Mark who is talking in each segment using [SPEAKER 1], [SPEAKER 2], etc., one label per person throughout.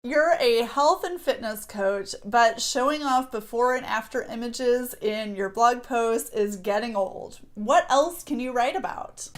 [SPEAKER 1] You're a health and fitness coach, but showing off before and after images in your blog posts is getting old. What else can you write about?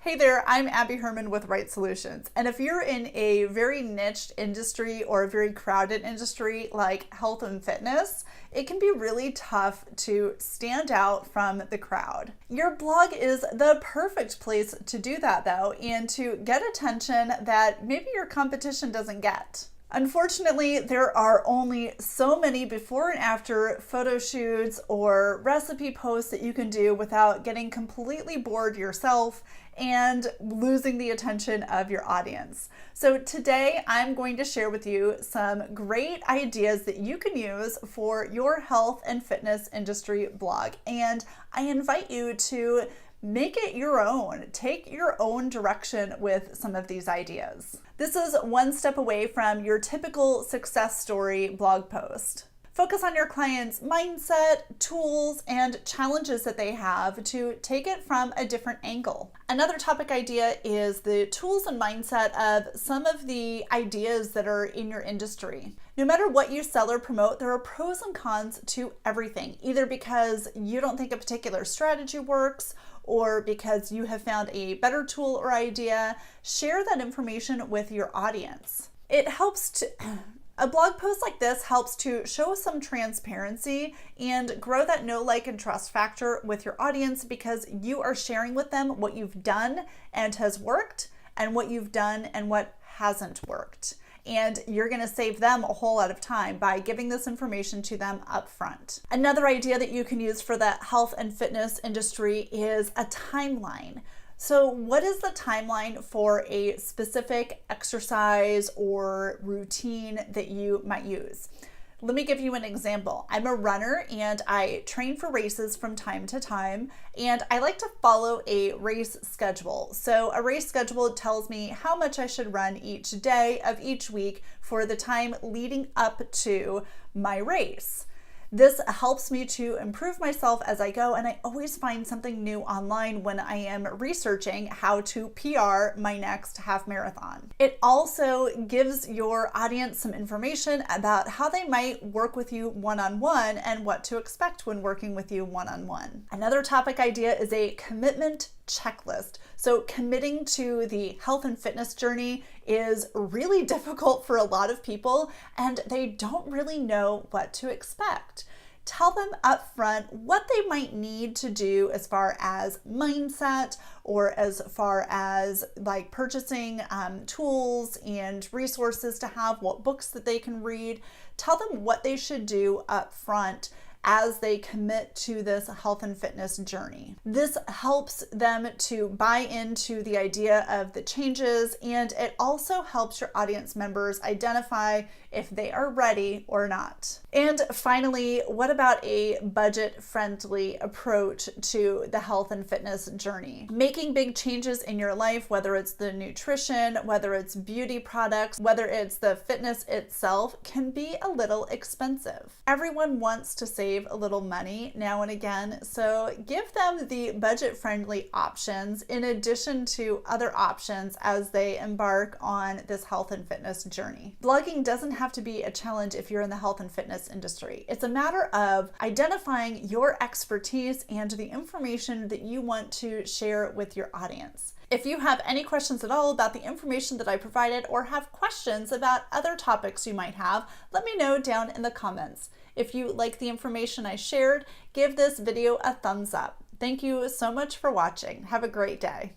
[SPEAKER 1] Hey there, I'm Abby Herman with Right Solutions. And if you're in a very niched industry or a very crowded industry like health and fitness, it can be really tough to stand out from the crowd. Your blog is the perfect place to do that though, and to get attention that maybe your competition doesn't get. Unfortunately, there are only so many before and after photo shoots or recipe posts that you can do without getting completely bored yourself and losing the attention of your audience. So today I'm going to share with you some great ideas that you can use for your health and fitness industry blog. And I invite you to make it your own. Take your own direction with some of these ideas. This is one step away from your typical success story blog post. Focus on your client's mindset, tools, and challenges that they have to take it from a different angle. Another topic idea is the tools and mindset of some of the ideas that are in your industry. No matter what you sell or promote, there are pros and cons to everything, either because you don't think a particular strategy works or because you have found a better tool or idea. Share that information with your audience. A blog post like this helps to show some transparency and grow that know, like, and trust factor with your audience because you are sharing with them what you've done and has worked and what you've done and what hasn't worked. And you're going to save them a whole lot of time by giving this information to them up front. Another idea that you can use for the health and fitness industry is a timeline. So what is the timeline for a specific exercise or routine that you might use? Let me give you an example. I'm a runner and I train for races from time to time, and I like to follow a race schedule. So a race schedule tells me how much I should run each day of each week for the time leading up to my race. This helps me to improve myself as I go, and I always find something new online when I am researching how to PR my next half marathon. It also gives your audience some information about how they might work with you one-on-one and what to expect when working with you one-on-one. Another topic idea is a commitment checklist. So committing to the health and fitness journey is really difficult for a lot of people, and they don't really know what to expect. Tell them up front what they might need to do as far as mindset or as far as like purchasing tools and resources to have, what books that they can read. Tell them what they should do up front as they commit to this health and fitness journey. This helps them to buy into the idea of the changes, and it also helps your audience members identify if they are ready or not. And finally, what about a budget-friendly approach to the health and fitness journey? Making big changes in your life, whether it's the nutrition, whether it's beauty products, whether it's the fitness itself, can be a little expensive. Everyone wants to save a little money now and again, so give them the budget-friendly options in addition to other options as they embark on this health and fitness journey. Blogging doesn't have to be a challenge if you're in the health and fitness industry. It's a matter of identifying your expertise and the information that you want to share with your audience. If you have any questions at all about the information that I provided or have questions about other topics you might have, let me know down in the comments. If you like the information I shared, give this video a thumbs up. Thank you so much for watching. Have a great day.